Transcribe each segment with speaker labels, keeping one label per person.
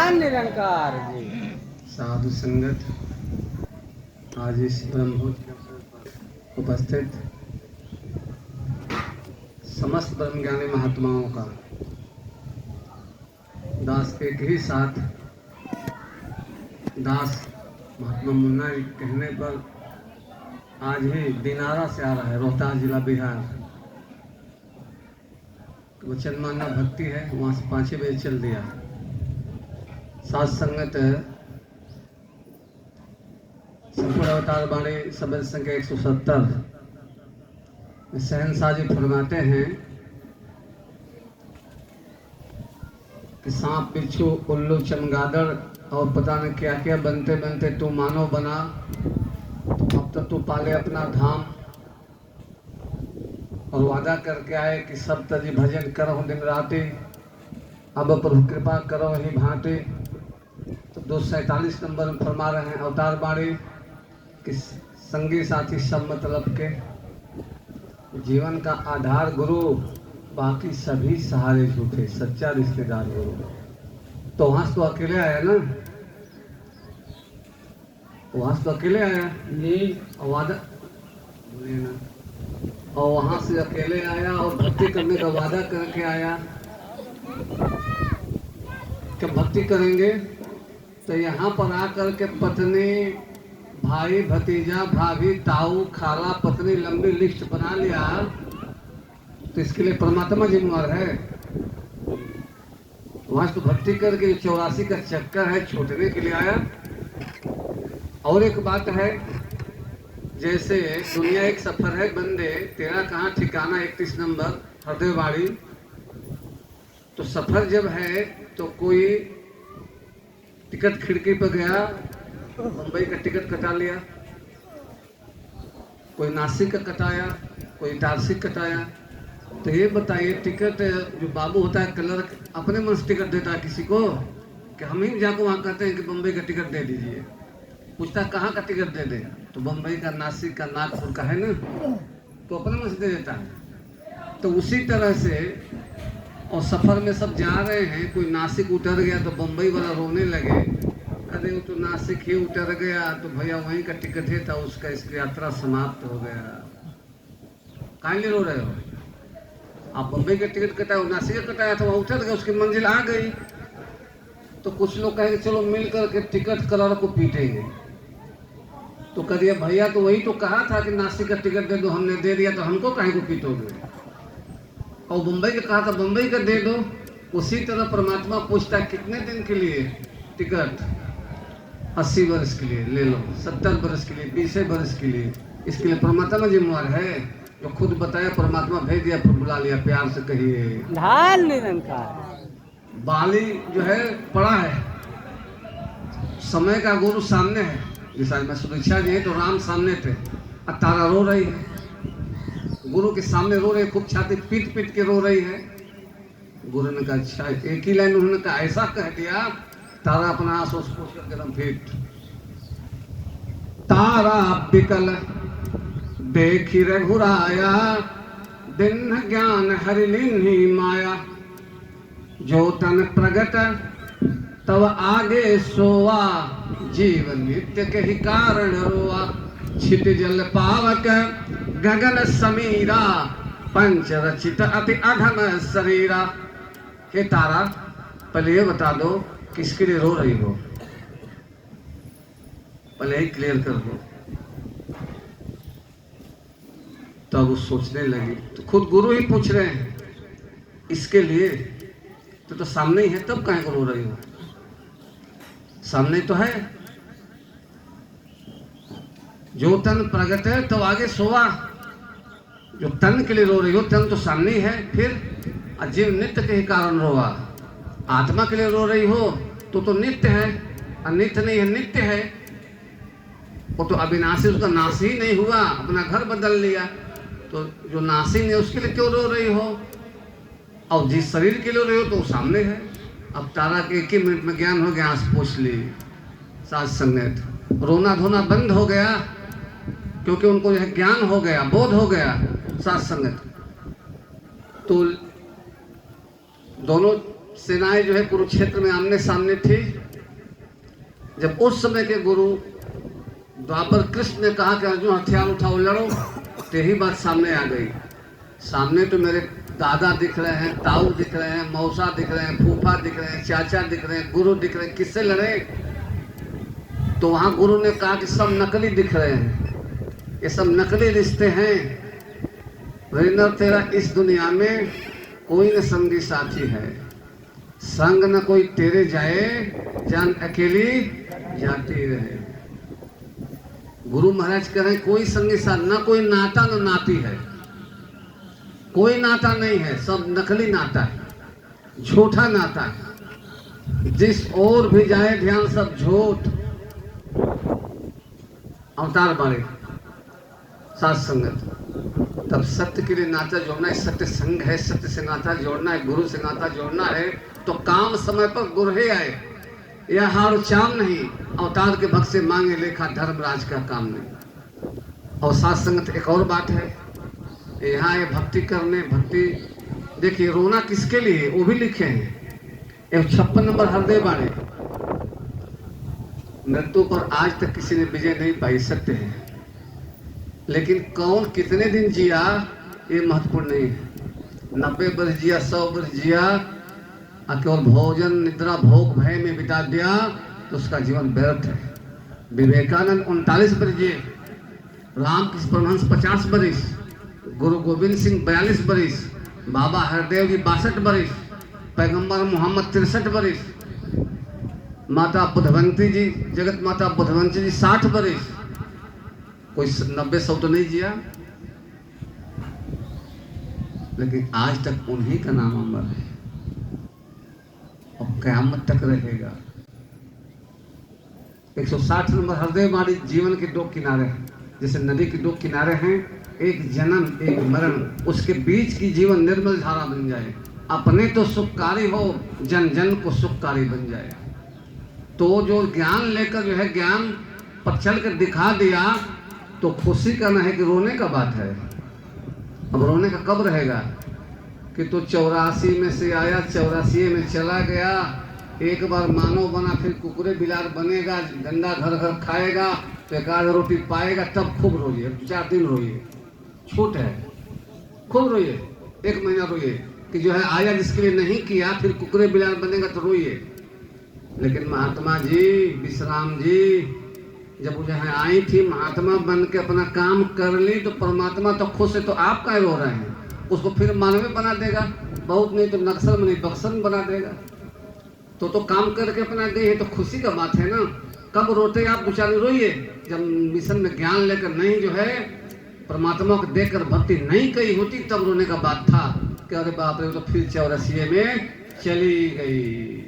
Speaker 1: धन निरंकार जी।
Speaker 2: साधु संगत आज इस ब्रह्मोत्सव के अवसर पर उपस्थित समस्त ब्रह्मज्ञानी महात्माओं का दास के ही साथ दास महात्मा मुन्ना जी कहने पर आज ही दिनारा से आ रहा है, रोहतास जिला बिहार। वचन मानना भक्ति है, वहां से 5 बजे चल दिया। साथ संगत संपूर्ण अवतार बाणी शब्द संख्या 170 शहनशाह जी फरमाते हैं कि सांप बिच्छू उल्लू चमगादड़ और पता न क्या क्या बनते बनते तू मानव बना। अब तो तू पाले अपना धाम और वादा करके आए कि सब तजी भजन करो दिन राति, अब प्रभु कृपा करो ही भांति। तो 247 नंबर में फरमा रहे हैं अवतार बाणी कि संगी साथी सब मतलब के जीवन का आधार गुरु, बाकी सभी सहारे झूठे, सच्चा रिश्तेदार गुरु। तो वहां से तो अकेले आया ना, वहां से तो अकेले आया जी, और वादा बोलिए ना, और वहां से अकेले आया और भक्ति करने का वादा करके आया। क्या भक्ति करेंगे तो यहाँ पर आकर के पत्नी भाई भतीजा भाभी ताऊ खाला पत्नी लंबी लिस्ट बना लिया, तो इसके लिए परमात्मा जिम्मेवार है। वहां तो भक्ति करके 84 का चक्कर है, छूटने के लिए आया। और एक बात है, जैसे दुनिया एक सफर है बंदे, तेरा कहाँ ठिकाना 31 नंबर हृदयवाड़ी। तो सफर जब है तो कोई टिकट खिड़की पर गया, मुंबई का टिकट कटा लिया, कोई नासिक का कटाया, कोई इटारसी कटाया। तो ये बताइए, टिकट जो बाबू होता है क्लर्क अपने मन से टिकट देता है किसी को कि हम ही जाकर वहाँ कहते हैं कि बम्बई का टिकट दे दीजिए, पूछता है कहाँ का टिकट दे दे, तो बम्बई का, नासिक का, नागपुर का है ना, तो अपने मन से दे देता है। तो उसी तरह से और सफर में सब जा रहे हैं, कोई नासिक उतर गया तो बम्बई वाला रोने लगे, अरे वो तो नासिक ही उतर गया, तो भैया वहीं का टिकट ही था उसका, इसकी यात्रा समाप्त हो गया। काहे लिए रो रहे हो? आप बम्बई का टिकट कटाया, नासिक का कटाया था, वहाँ उतर गया, उसकी मंजिल आ गई। तो कुछ लोग कहेंगे चलो मिल करके टिकट कलर को पीटेंगे। तो करिए भैया तो वही तो कहा था कि नासिक का टिकट दे दो, हमने दे दिया, तो हमको काहे को पीटोगे? और मुंबई का कहा था मुंबई का दे दो। उसी तरह परमात्मा पूछता है कितने दिन के लिए टिकट? 80 वर्ष के लिए ले लो, 70 वर्ष के लिए, 20 वर्ष के लिए। इसके लिए परमात्मा जिम्मेवार है, जो खुद बताया परमात्मा भेज दिया, फिर बुला लिया, प्यार से कहिए
Speaker 1: धन निरंकार।
Speaker 2: बाली जो है पड़ा है, समय का गुरु सामने है। जैसा मैं सुरक्षा जी है तो राम सामने थे, और तारा रो रही है, गुरु के सामने रो रही है, खूब छाती पीट पीट के रो रही है। गुरु ने कहा अच्छा, एक ही लाइन उन्होंने कहा, ऐसा कह दिया, तारा अपना आंसू पोंछ करके एकदम फिट। तारा बिकल देखी रघुराया, दिन ज्ञान हरिलिन्ही माया, जो तन प्रगट तब आगे सोवा, जीवन नित्य के ही कारण रोआ। छित जल पावक गगन समीरा, पंच रचित अति अधम शरीरा। हे तारा, पहले ये बता दो किसके लिए रो रही हो, पहले ही क्लियर कर दो। तो अब वो सोचने लगी, तो खुद गुरु ही पूछ रहे हैं इसके लिए, तो सामने ही है, तब काहे को रो रही हो? सामने तो है, जो तन प्रगट है तो आगे सोवा। जो तन के लिए रो रही हो, तन तो सामने ही है, फिर अजीव नित्य के ही कारण रोवा। आत्मा के लिए रो रही हो तो नित्य है, अनित्य नहीं है, नित्य है। वो तो अविनाशी, उसका नाश ही नहीं हुआ, अपना घर बदल लिया। तो जो नाशी नहीं उसके लिए क्यों रो रही हो? और जिस शरीर के लिए रो रही हो तो वो सामने है। अब तारा के 1 मिनट में ज्ञान हो गया, आंस पोंछ ली। साथ संगत रोना धोना बंद हो गया, क्योंकि उनको यह ज्ञान हो गया, बोध हो गया। साथ संगत तो दोनों सेनाएं जो है कुरुक्षेत्र में आमने सामने थी। जब उस समय के गुरु द्वापर कृष्ण ने कहा कि अर्जुन हथियार उठाओ लड़ो, तो यही बात सामने आ गई। सामने तो मेरे दादा दिख रहे हैं, ताऊ दिख रहे हैं, मौसा दिख रहे हैं, फूफा दिख रहे हैं, चाचा दिख रहे हैं, गुरु दिख रहे हैं, किससे लड़े? तो वहां गुरु ने कहा कि सब नकली दिख रहे हैं, ये सब नकली रिश्ते हैं। वीरेंद्र तेरा इस दुनिया में कोई न संगी साथी है, संग न कोई तेरे जाए, जान अकेली जाती रहे। गुरु महाराज कह रहे हैं कोई संगी साथ, ना कोई नाता न नाती है, कोई नाता नहीं है, सब नकली नाता है, झूठा नाता है। जिस ओर भी जाए ध्यान सब झूठ। अवतार बारे साथ संगत, तब सत्य के लिए नाता जोड़ना है, सत्य संग है, सत्य से नाता जोड़ना है, गुरु से नाता जोड़ना है। तो काम समय पर गुरु ही आए, यह हार चाम नहीं। अवतार के भक्त से मांगे लेखा, धर्मराज का काम नहीं। और साथ संगत एक और बात है, यहाँ ये भक्ति करने, भक्ति देखिए रोना किसके लिए वो भी लिखे हैं। 156 नंबर हृदय बाणे, मृत्यु पर आज तक किसी ने विजय नहीं पाई, सत्य है, लेकिन कौन कितने दिन जिया ये महत्वपूर्ण नहीं है। 90 वर्ष जिया, 100 वर्ष जिया, केवल भोजन निद्रा भोग भय में बिता दिया तो उसका जीवन व्यर्थ है। विवेकानंद 39 वर्ष जिए, रामकृष्ण परमहंस 50 वर्ष, गुरु गोविंद सिंह 42 वर्ष, बाबा हरदेव जी 62 वर्ष, पैगंबर मोहम्मद 63 वर्ष, माता बुधवंती जी, जगत माता बुधवंती जी 60 वर्ष। कोई 90-100 तो नहीं जिया, लेकिन आज तक उन्हीं का नाम अमर है और क़यामत तक रहेगा। 160 नंबर हृदय बाणी, जीवन के दो किनारे हैं, जैसे नदी के दो किनारे हैं, एक जन्म एक मरण, उसके बीच की जीवन निर्मल धारा बन जाए। अपने तो सुखकारी हो, जन जन को सुखकारी बन जाए। तो जो ज्ञान लेकर जो है ज्ञान पर चल कर दिखा दिया तो खुशी का ना है कि रोने का बात है। अब रोने का कब रहेगा कि तो 84 में से आया, 84 में चला गया, एक बार मानव बना, फिर कुकुरे बिलार बनेगा, गंदा घर घर खाएगा, तो एक आध रोटी पाएगा, तब खूब रोइए, 4 दिन रोइए, छूट है, खूब रोइए, 1 महीना रोइए कि जो है आया जिसके लिए नहीं किया, फिर कुकुरे बिलार बनेगा तो रोइए। लेकिन महात्मा जी, विश्राम जी, जब जो है आई थी महात्मा बन के अपना काम कर ली तो परमात्मा तो खुश है, तो आप क्या रो रहे हैं? उसको फिर मानवीय बना देगा, बहुत नहीं तो नक्सल में नहीं बक्सल में बना देगा। तो काम करके अपना गई है तो खुशी का बात है ना। कब रोते आप बेचारे? रोइए जब मिशन में ज्ञान लेकर नहीं जो है परमात्मा को देखकर भक्ति नहीं कही होती, तब रोने का बात था कि अरे बाप रे, तो फिर 84 में चली गई।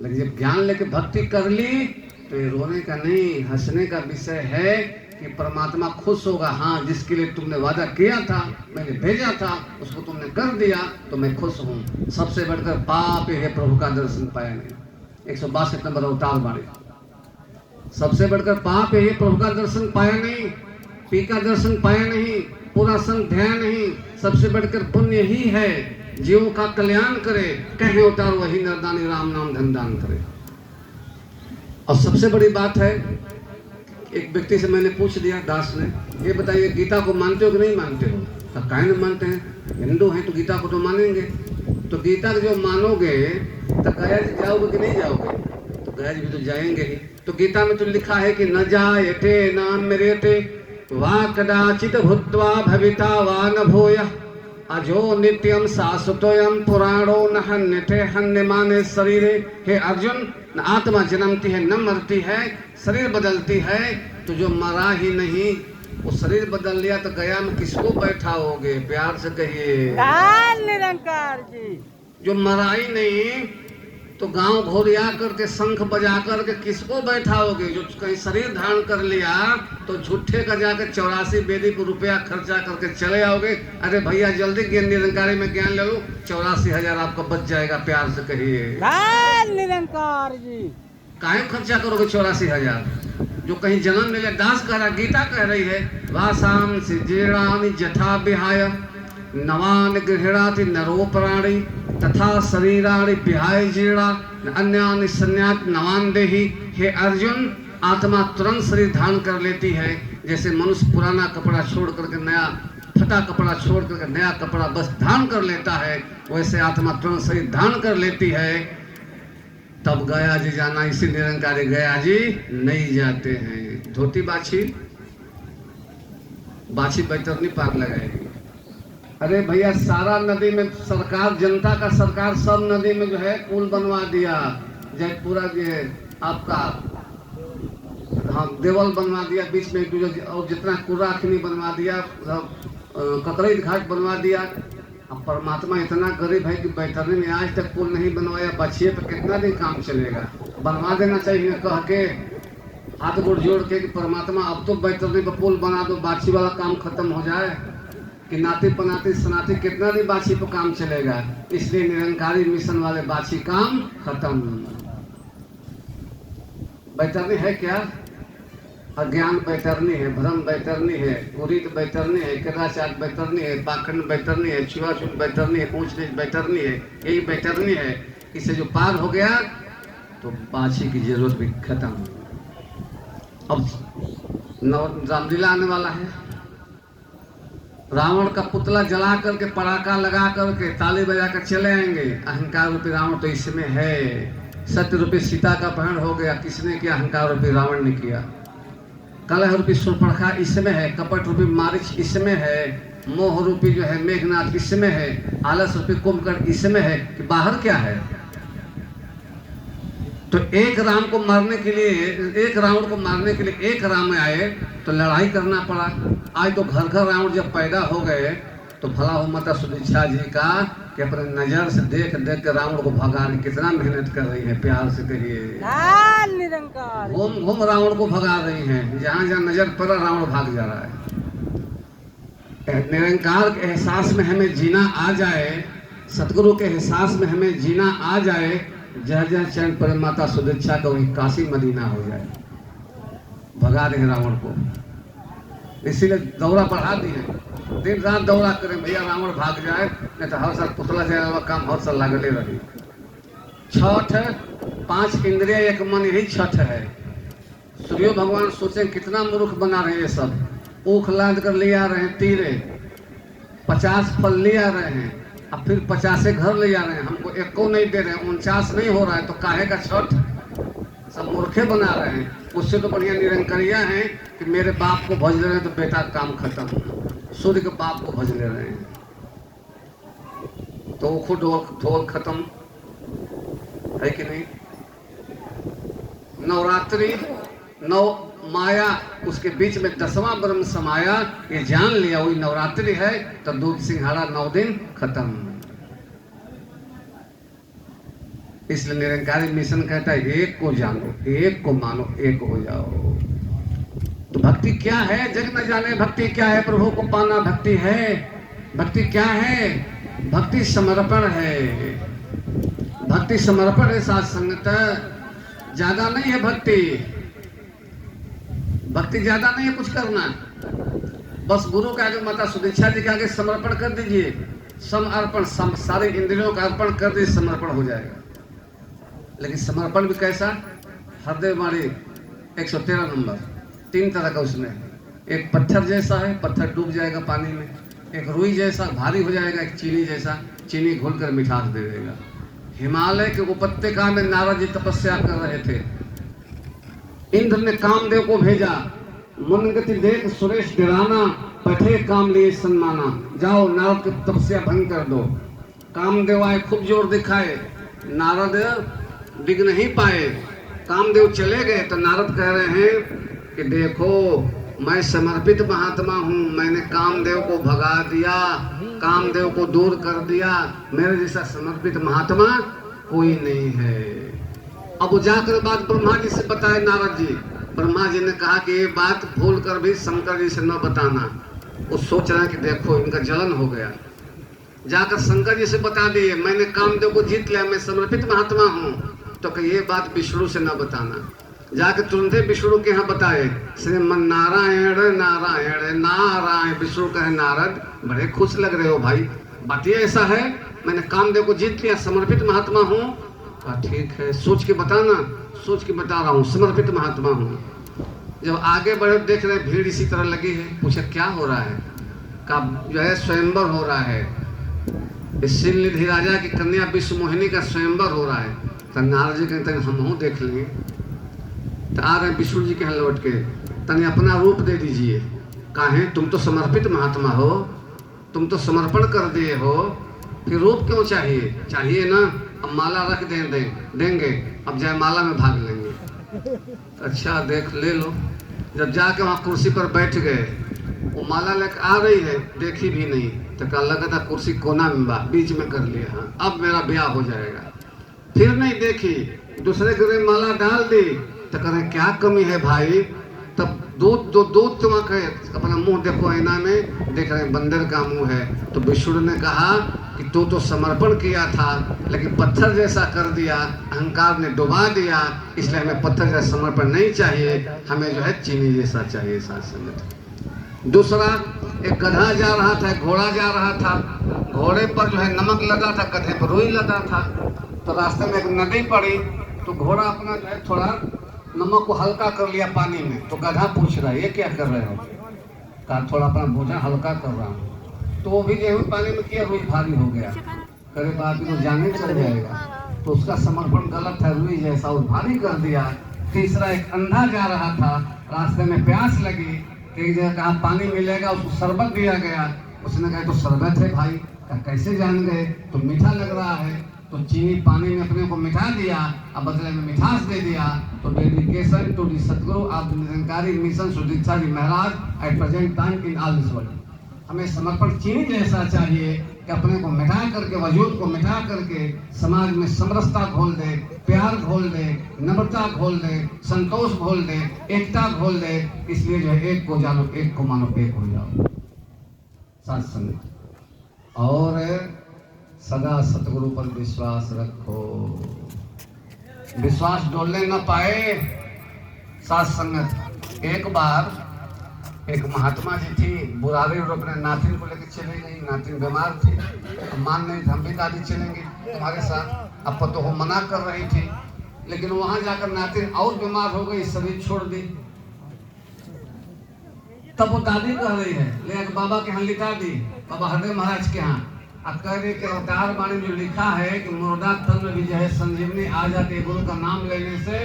Speaker 2: लेकिन जब ज्ञान लेकर भक्ति कर ली तो ये रोने का नहीं, हंसने का विषय है कि परमात्मा खुश होगा। हाँ, जिसके लिए तुमने वादा किया था, मैंने भेजा था, उसको तुमने कर दिया तो मैं खुश हूँ। सबसे बढ़कर पाप है प्रभु का दर्शन पाया नहीं। 162 नंबर अवतार बाणी, सबसे बढ़कर पाप है प्रभु का दर्शन पाया नहीं, पी का दर्शन पाया नहीं, पूरा संग ध्यान नहीं। सबसे बढ़कर पुण्य ही है जीवों का कल्याण करे, कहे अवतार वही नरदानी राम नाम धन दान करे। और सबसे बड़ी बात है, एक व्यक्ति से मैंने पूछ दिया, दास ने, ये बताइए गीता को मानते हो कि नहीं मानते हो? तो काहे नहीं मानते हैं, हिंदू हैं तो गीता को तो मानेंगे। तो गीता को जो मानोगे तो गया जी जाओगे कि नहीं जाओगे? तो गया जी भी तो जाएंगे ही। तो गीता में तो लिखा है कि न जायते न मृत्यते वा कदाचित भूत्वा भविता वा न भूयः अजो नित्यम शाश्वतोयम पुराणो न हन्यते हन्यमाने शरीरे। हे अर्जुन, न आत्मा जन्मती है न मरती है, शरीर बदलती है। तो जो मरा ही नहीं वो शरीर बदल लिया तो गया में किसको बैठाओगे? प्यार से कहिए
Speaker 1: निरंकार जी।
Speaker 2: जो मरा ही नहीं तो गांव घोरिया करके शंख बजा करके किसको बैठाओगे? जो कहीं शरीर धारण कर लिया तो झूठे का जाकर 84 वेदी को रुपया खर्चा करके चले आओगे। अरे भैया जल्दी ज्ञान निरंकारी में ज्ञान ले लो, 84,000 आपका बच जाएगा। प्यार से कहिए
Speaker 1: निरंकार जी।
Speaker 2: काहे खर्चा करोगे 84,000? जो कहीं जन्म ले लिया। दास कह रहा, गीता कह रही है, वासाम जीर्णानि जथा विहाय नवान गृहणाति नरो प्राणी तथा शरीराणि विहाय जीर्णा अन्यानि संन्यात नवान देहि। हे अर्जुन, आत्मा तुरंत शरीर धारण कर लेती है, जैसे मनुष्य पुराना कपड़ा छोड़ करके नया, फटा कपड़ा छोड़ करके नया कपड़ा बस धारण कर लेता है, वैसे आत्मा तुरंत शरीर धारण कर लेती है। तब गया जी जाना, इसी निरंकारी गया जी नहीं जाते हैं। धोती बाछी बैतरनी पार लगाएगी। अरे भैया, सारा नदी में सरकार, जनता का सरकार सब नदी में जो है पुल बनवा दिया, जैसे पूरा ये आपका हाँ देवल बनवा दिया बीच में, और जितना कुर्राखनी बनवा दिया, ककरई घाट बनवा दिया। अब परमात्मा इतना गरीब है कि बैतरनी में आज तक पुल नहीं बनवाया, बचिए पर कितना दिन काम चलेगा? बनवा देना चाहिए कह के, हाथ गोड़ जोड़ के कि परमात्मा अब तो बैतरनी पर पुल बना दो, बाछी वाला काम खत्म हो जाए। कि नाती पनाती सनाती कितना दिन बाछी पर काम चलेगा? इसलिए निरंकारी मिशन वाले बाछी काम खत्म। बैतरनी है क्या? अज्ञान बैतरनी है, भ्रम बैतरनी है, कुरीत बैतरनी है, कदाचार बैतरनी है, पाखंड बैतरनी है, छुआछूत बैतरनी है, ऊंच नीच बैतरनी है। यही बैतरनी है। इसे जो पार हो गया तो बाछी की जरूरत भी खत्म। अब रामलीला आने वाला है। रावण का पुतला जला करके, पटाखा लगा करके, ताली बजा कर चले आएंगे। अहंकार रूपी रावण तो इसमें है। सत्य रूपी सीता का अपहरण हो गया, किसने किया? अहंकार रूपी रावण ने किया। कलह रूपी शूर्पणखा इसमें है, कपट रूपी मारीच इसमें है, मोह रूपी जो है मेघनाथ इसमें है, आलस रूपी कुंभकर्ण इसमें है। कि बाहर क्या है? तो एक राम को मारने के लिए, एक रावण को मारने के लिए एक राम आए तो लड़ाई करना पड़ा। आज तो घर घर रावण जब पैदा हो गए तो भला हो माता सुदीक्षा जी का कि अपने नजर से देख देख के रावण को भगा रही। कितना मेहनत कर रही है, प्यार से कहिए।
Speaker 1: निरंकार
Speaker 2: घूम घूम रावण को भगा रही हैं। जहां जहां नजर पड़ा रावण भाग जा रहा है। निरंकार के एहसास में हमें जीना आ जाए, सतगुरु के एहसास में हमें जीना आ जाए, जहाँ जहाँ चरण पर माता सुदीक्षा का वही काशी मदीना हो जाए। भगा दें रावण को। इसीलिए दौरा बढ़ा दी है, दिन रात दौरा करें भैया, रावण भाग जाए, नहीं तो हर साल पुतला जाए वाला काम हर साल लागले रही। छठ, 5 इंद्रिय एक मन, यही छठ है। सूर्य भगवान सोचे कितना मूर्ख बना रहे हैं ये सब। ऊख लाद कर ले आ रहे हैं तीरे, 50 फल ले आ रहे हैं, अब फिर 50 घर ले आ रहे हैं, हमको एक को नहीं दे रहे हैं, 49 नहीं हो रहा है, तो काहे का छठ? सब मूर्खे बना रहे हैं। उससे तो बढ़िया निरंकारिया हैं कि मेरे बाप को भज ले रहे हैं तो बेटा काम खत्म, सूर्य के बाप को भज ले रहे हैं तो खुद ढोल खत्म है कि नहीं? नवरात्रि, नौ माया, उसके बीच में 10वां ब्रह्म समाया, ये जान लिया वही नवरात्रि है, तो दूध सिंघाड़ा 9 दिन खत्म। इसलिए निरंकारी मिशन कहता है एक को जानो, एक को मानो, एक हो जाओ। तो भक्ति क्या है? जग न जाने भक्ति क्या है, प्रभु को पाना भक्ति है। भक्ति क्या है? भक्ति समर्पण है। भक्ति समर्पण है। साथ संगत ज्यादा नहीं है भक्ति। भक्ति ज्यादा नहीं है कुछ करना, बस गुरु के आगे, माता सुदीक्षा जी के आगे समर्पण कर दीजिए। समर्पण, सारे इंद्रियों का अर्पण कर दीजिए, समर्पण हो जाएगा। लेकिन समर्पण भी कैसा? हृदय वाणी 113 नंबर, 3 तरह का उसमें। एक पत्थर जैसा है, पत्थर डूब जाएगा पानी में। एक रुई जैसा भारी हो जाएगा, एक चीनी जैसा, चीनी घोल कर मिठास दे देगा। हिमालय के उपत्यका में नारद जी तपस्या कर रहे थे। इंद्र ने कामदेव को भेजा, मुनगति देख सुरेश दिराना, पठे काम लिए सम्माना, जाओ नारद की तपस्या भंग कर दो। कामदेव आए, खूब जोर दिखाए, नारद डिग नहीं पाए। कामदेव चले गए तो नारद कह रहे हैं कि देखो मैं समर्पित महात्मा हूँ, मैंने कामदेव को भगा दिया, कामदेव को दूर कर दिया, मेरे जैसा समर्पित महात्मा कोई नहीं है। अब जाकर बात ब्रह्मा जी से बताए नारद जी। ब्रह्मा जी ने कहा कि ये बात भूल कर भी शंकर जी से न बताना। वो सोच रहा है कि देखो इनका जलन हो गया। जाकर शंकर जी से बता दिए मैंने कामदेव को जीत लिया, मैं समर्पित महात्मा हूँ, तो कि ये बात विष्णु से न बताना। जाके तुरंत विष्णु के यहाँ बताए, श्रीमन नारायण नारायण नारायण। विष्णु कहे नारद बड़े खुश लग रहे हो भाई, बात ये ऐसा है मैंने कामदेव को जीत लिया, समर्पित महात्मा हूँ। कहा ठीक है, सोच के बताना। सोच के बता रहा हूँ, समर्पित महात्मा हूँ। जब आगे बढ़े देख रहे भीड़ इसी तरह लगी है, पूछा क्या हो रहा है? कहा जो है स्वयंवर हो रहा है, शिवनिधि राजा की कन्या विश्व मोहिनी का स्वयंवर हो रहा है। तो नारद जी कहते हैं हम देख लेंगे। तो आ रहे विष्णु जी के यहाँ लौट के, तने अपना रूप दे दीजिए। काहे? तुम तो समर्पित महात्मा हो, तुम तो समर्पण कर दिए हो, फिर रूप क्यों चाहिए? चाहिए ना, अब माला रख देंगे, अब जयमाला में भाग लेंगे। अच्छा देख ले लो। जब जाके वहाँ कुर्सी पर बैठ गए, वो माला लेकर आ रही है, देखी भी नहीं। तो कहा लगा था कुर्सी कोना में बीच में कर लिया, हाँ अब मेरा ब्याह हो जाएगा। फिर नहीं देखी, दूसरे गले माला डाल दी। तो कह रहे क्या कमी है भाई? तब दूध तुम अपना मुंह देखो, आईना में देख रहे बंदर का मुंह है। तो विष्णु ने कहा कि तू तो समर्पण किया था, लेकिन पत्थर जैसा कर दिया, अहंकार ने डुबा दिया, इसलिए हमें पत्थर जैसा समर्पण नहीं चाहिए, हमें जो है चीनी जैसा चाहिए। साथ संगत दूसरा, एक गधा जा रहा था, घोड़ा जा रहा था, घोड़े पर जो है नमक लगा था, गधे पर रुई लगा था। तो रास्ते में एक नदी पड़ी, तो घोड़ा अपना जो है थोड़ा नमक को हल्का कर लिया पानी में। तो गधा पूछ रहा है ये क्या कर रहे हो? कहा थोड़ा अपना भोजन हल्का कर रहा हूँ। तो वो भी गेहूं पानी में किया, रुई भारी हो गया। करे बात तो जाने चल जाएगा, तो उसका समर्पण गलत है, रुई जैसा और भारी कर दिया। तीसरा, एक अंधा जा रहा था, रास्ते में प्यास लगी, एक जगह कहा पानी मिलेगा, उसको शरबत दिया गया। उसने कहा तो शरबत है भाई। कहा कैसे जान गए? तो मीठा लग रहा है। तो चीनी पानी में अपने को मिठा दिया, अब बदले में मिठास दे दिया। तो dedication to the Satguru of Nirankari mission Sudiksha ji Maharaj at present time in all this world. हमें समर्पण चीनी जैसा चाहिए कि अपने को मिठा करके, वजूद को मिठा करके समाज में समरसता घोल दे, प्यार घोल दे, नम्रता घोल दे, संतोष घोल दे, एकता घोल दे। इसलिए जो है एक को जानो, एक को मानो, एक हो जाओ। साथ संगत और सदा सतगुरु पर विश्वास रखो, विश्वास डोलने न पाए। साथ संगत एक बार एक महात्मा जी थी, बुरारी और अपने नातिन को लेकर चली गई। नातिन बीमार थी, मान नहीं हम भी दादी चलेंगे तुम्हारे साथ। अब तो वो मना कर रही थी, लेकिन वहां जाकर नातिन और बीमार हो गई, शरीर छोड़ दी। तब वो दादी कह रही है ले बाबा के यहाँ लिखा दी, बाबा हरदेव महाराज के यहाँ। अब कह रही कि अवतार वाणी जो लिखा है कि मुर्दा तन में भी जो है संजीवनी आ जाती है गुरु का नाम लेने से।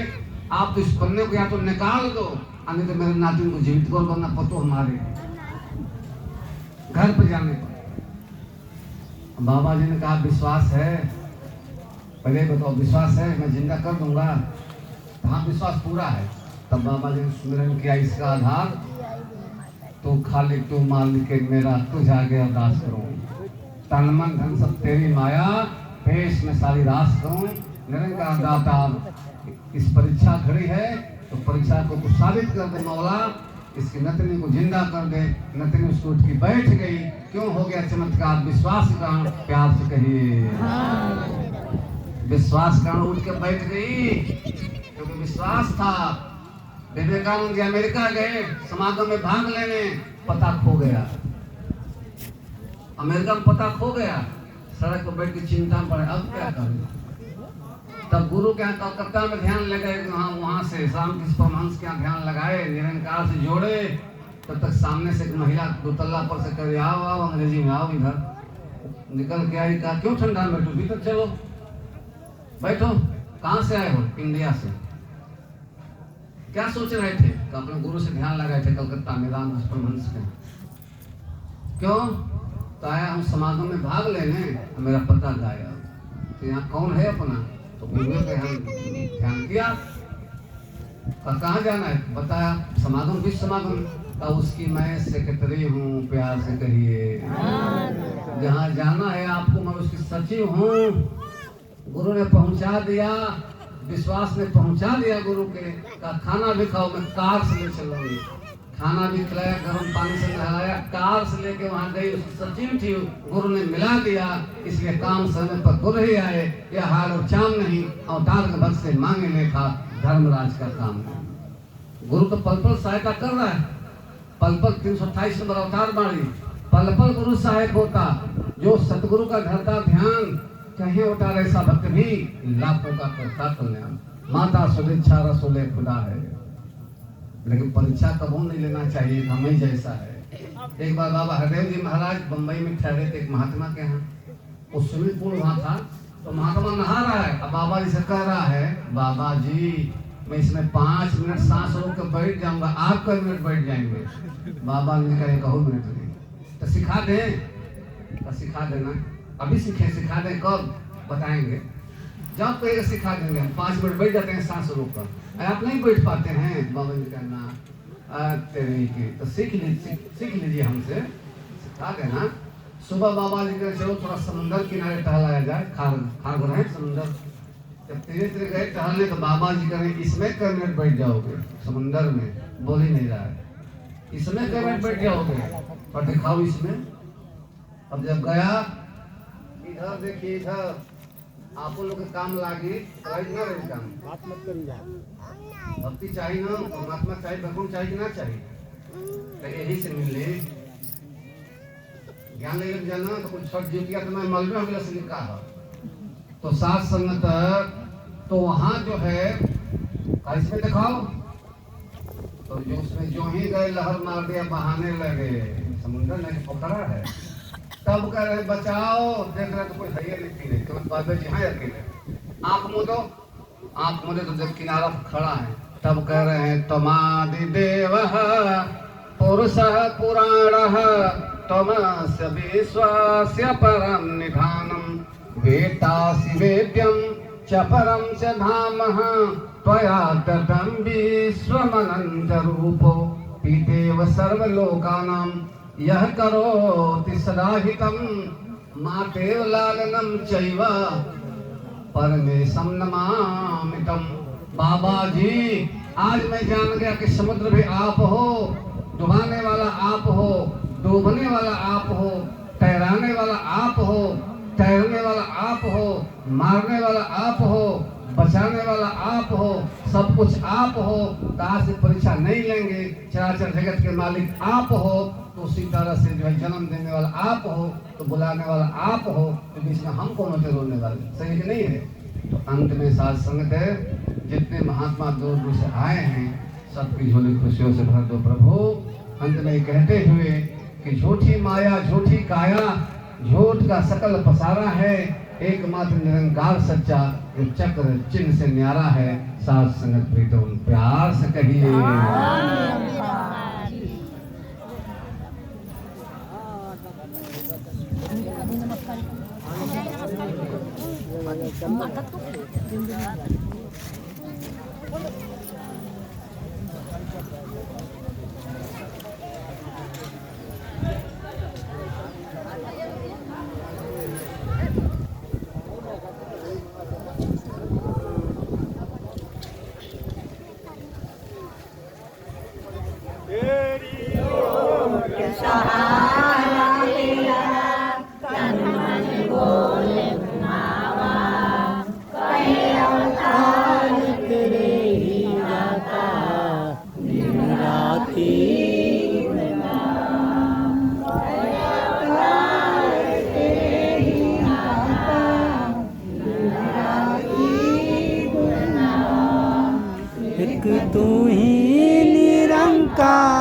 Speaker 2: आप तो इस पन्ने को या तो निकाल दो, नहीं तो मेरे नातिन को जीवित कर वरना पतो हमारे घर पर जाने पर। बाबा जी ने कहा विश्वास है? पहले बताओ विश्वास है? मैं जिंदा कर दूंगा। हाँ विश्वास पूरा है। तब बाबा जी ने स्मरण किया, इसका आधार तो खालिक तू मालिक मेरा, तुझ आगे अरदास करूं, तन मन धन सब तेरी माया, पेश में सारी रास करूं। निरंकार दाता इस परीक्षा खड़ी है, तो परीक्षा को कुछ साबित कर दे मौला, इसकी नतनी को जिंदा कर दे। नतनी उसको उठ के बैठ गई। क्यों हो गया चमत्कार? विश्वास का, प्यार से कहिए विश्वास का उठ के बैठ गई, क्योंकि विश्वास था। विवेकानंद जी अमेरिका गए समागम में भाग लेने, पता खो गया। अमेरिका में पता खो गया, सड़क पर बैठ के चिंता में पड़े अब क्या करें। तब गुरु के यहाँ कलकत्ता में ध्यान लगे, वहां से रामकृष्ण परमहंस के यहाँ ध्यान लगाए, निरंकार से जोड़े। तब तक सामने से एक महिला दुतल्ला पर से कर आओ आओ, अंग्रेजी में आओ इधर। निकल के आई, कहा क्यों ठंडा में बैठो, भीतर चलो बैठो। कहाँ से आए हो? इंडिया से। क्या सोच रहे थे? अपने गुरु से ध्यान लगाए थे कलकत्ता में रामकृष्ण परमहंस के। क्यों? तो आया हम समागम में भाग लेने, मेरा पता गाया। तो यहाँ कौन है अपना? तो गुरु पे हम ध्यान किया। कहाँ जाना है? बताया समागम, किस समागम का? उसकी मैं सेक्रेटरी हूँ, प्यार से कहिए। जहाँ जाना है आपको, मैं उसकी सचिव हूँ। गुरु ने पहुँचा दिया, विश्वास ने पहुँचा दिया गुरु के। का खाना भी खाओ, मैं कार से ले चलूंगी। खाना भी खिलाया, गर्म पानी से नहलाया, कार से लेके वहाँ गई, उसकी सचिव थी, गुरु ने मिला दिया, इसलिए काम समय पर गुरु ही आए, यह हाल और चाम नहीं, अवतार के भक्त से मांगे लेखा, धर्मराज का काम है। गुरु तो पल पल सहायता कर रहा है, पल पल 328 नंबर अवतार बाणी, पल पल गुरु सहायक होता, जो सतगुरु का धरता ध्यान, कहीं होता ऐसा भक्त भी लाखों का करता कल्याण। माता सुदीक्षा रसूले खुदा है, लेकिन परीक्षा कबू नहीं लेना चाहिए, हमें जैसा है। एक बार बाबा हरदेव जी महाराज बंबई में ठहरे थे एक महात्मा के यहाँ, उस स्विमिंग पूल वहाँ था, तो महात्मा नहा रहा है, अब बाबा जी से कह रहा है, बाबा जी मैं इसमें 5 मिनट सांस रोक कर बैठ जाऊंगा, आप कई मिनट बैठ जाएंगे? बाबा ने कहा कहूँ मिनट नहीं, तो सिखा दें, तो सिखा देना, अभी सीखे, सिखा दें, कब बताएंगे, जब कहेगा सिखा देंगे, हम 5 मिनट बैठ जाते हैं सांस रोक कर, आप नहीं बैठ पाते हैं? बाबा जी कहना तेरे की, तो सीख लीजिए हमसे, सिखा देना। सुबह बाबा जी के चलो थोड़ा समुंदर किनारे टहलाया जाए, खार रहे समुंदर, जब धीरे धीरे गए टहलने तो बाबा जी कहें इसमें कई मिनट बैठ जाओगे, समुंदर में बोल ही नहीं रहा है, इसमें कई मिनट बैठ जाओगे, और दिखाओ इसमें। अब जब गया, इधर देखिए, इधर आप लोग के काम लागी, ना रहे काम, बात मत करिए, भक्ति चाहिए ना, परमात्मा चाहिए, भगवान चाहिए कि ना चाहिए, तो यही से मिले ज्ञान ले जाना, तो कुछ छठ जीतिया तो मैं मलबे हो गया से लिखा है, तो सात संगत, तो वहाँ जो है इसमें दिखाओ, तो जो उसमें जो ही गए लहर मार दिया, बहाने लगे, समुद्र नहीं पोखरा है, तब कह रहे बचाओ, देख रहे तो कोई है नहीं पीने, तो बाबा जी हाँ अकेले, आँख मुदे तो जब किनारा खड़ा है, तब कह रहे हैं तमादि देव पुरुष पुराण तमस्य विश्वास्य परम निधानम वेत्तासि वेद्यं च परं च धामः त्वया ततं विश्वमनन्तरूपो पीतेव सर्वलोकानां यः करोति सदा हितं मातेव लालनं चैव परमेशं नमामितं। बाबा जी आज मैं जान गया कि समुद्र भी आप हो, डुबाने वाला आप हो, डूबने वाला आप हो, तैराने वाला आप हो, तैरने वाला आप हो, मारने वाला आप हो, बचाने वाला आप हो, सब कुछ आप हो, कहाँ से परीक्षा नहीं लेंगे, चराचर जगत के मालिक आप हो, तो उसी तरह से जो है जन्म देने वाला आप हो, तो बुलाने वाला आप हो, तो बीच में हम कौन होते रोने वाले, सही नहीं है। तो अंत में साथ संगत है, जितने महात्मा दूर दूर से आए हैं सबकी झोली खुशियों से भर दो प्रभु। अंत में कहते हुए कि झूठी माया झूठी काया झूठ का सकल पसारा है, एकमात्र निरंकार सच्चा जो चक्र चिन्ह से न्यारा है, साथ संगत प्रीतम प्यार से कहिए।
Speaker 1: तू ही निरंकार